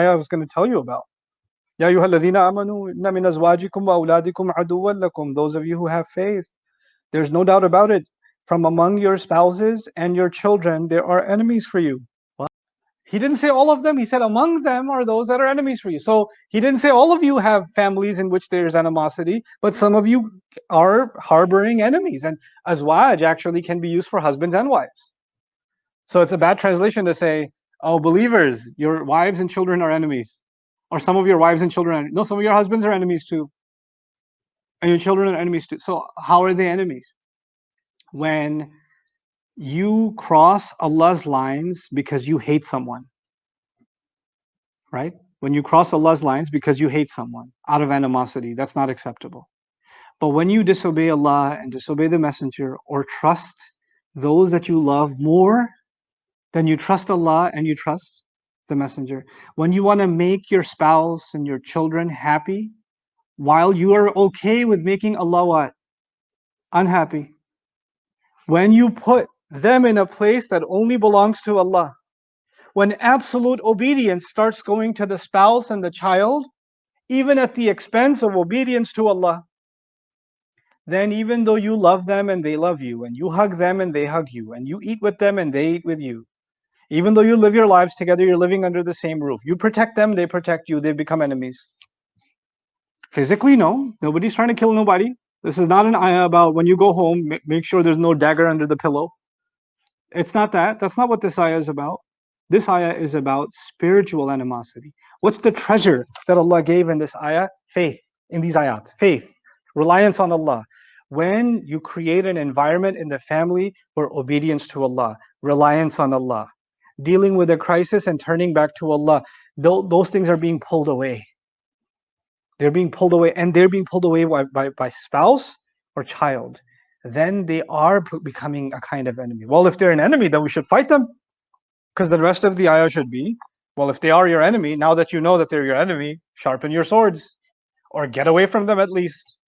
ayah I was going to tell you about. Ya ayyuhalladhina amanu inna min azwajikum wa awladikum aduwwan lakum. Those of you who have faith, there's no doubt about it. From among your spouses and your children, there are enemies for you. What? He didn't say all of them. He said among them are those that are enemies for you. So he didn't say all of you have families in which there's animosity, but some of you are harboring enemies. And azwaj actually can be used for husbands and wives. So it's a bad translation to say, oh, believers, your wives and children are enemies. Or some of your wives and children are, no, some of your husbands are enemies too. And your children are enemies too. So how are they enemies? When you cross Allah's lines because you hate someone, right? When you cross Allah's lines because you hate someone out of animosity, that's not acceptable. But when you disobey Allah and disobey the Messenger, or trust those that you love more than you trust Allah and you trust the Messenger, when you want to make your spouse and your children happy, while you are okay with making Allah what? Unhappy. When you put them in a place that only belongs to Allah, when absolute obedience starts going to the spouse and the child, even at the expense of obedience to Allah, then even though you love them and they love you, and you hug them and they hug you, and you eat with them and they eat with you, even though you live your lives together, you're living under the same roof. You protect them, they protect you, they become enemies. Physically, no. Nobody's trying to kill nobody. This is not an ayah about when you go home, make sure there's no dagger under the pillow. It's not that. That's not what this ayah is about. This ayah is about spiritual animosity. What's the treasure that Allah gave in this ayah? Faith. In these ayat. Faith. Reliance on Allah. When you create an environment in the family where obedience to Allah, reliance on Allah, dealing with a crisis and turning back to Allah, those things are being pulled away. They're being pulled away, and they're being pulled away by spouse or child. Then they are becoming a kind of enemy. Well, if they're an enemy, then we should fight them. Because the rest of the ayah should be, well, if they are your enemy, now that you know that they're your enemy, sharpen your swords. Or get away from them at least.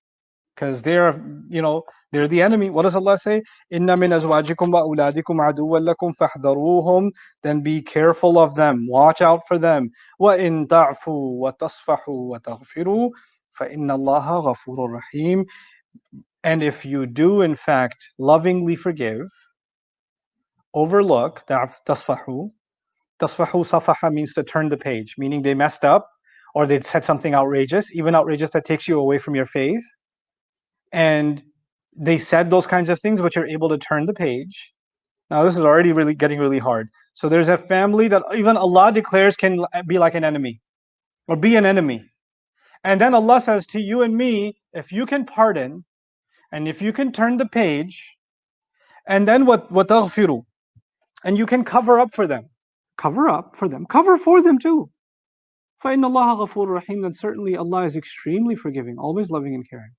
Because they're the enemy. What does Allah say? Inna min azwajikum wa uladikum aduwwan lakum fahdharuhum. Then be careful of them. Watch out for them. Wa in ta'fu wa tasfahu wa taghfiru fa inna Allaha ghafurur rahim. And if you do in fact lovingly forgive, overlook, tasfahu. Tasfahu safaha means to turn the page, meaning they messed up or they said something outrageous, even outrageous that takes you away from your faith. And they said those kinds of things, but you're able to turn the page. Now this is already really getting really hard. So there's a family that even Allah declares can be like an enemy or be an enemy. And then Allah says to you and me, if you can pardon and if you can turn the page, and then what taghfiru, and you can cover up for them. Cover up for them. Cover for them too. فَإِنَّ اللَّهَ غَفُورٌ رَحِيمٌ. Then certainly Allah is extremely forgiving, always loving and caring.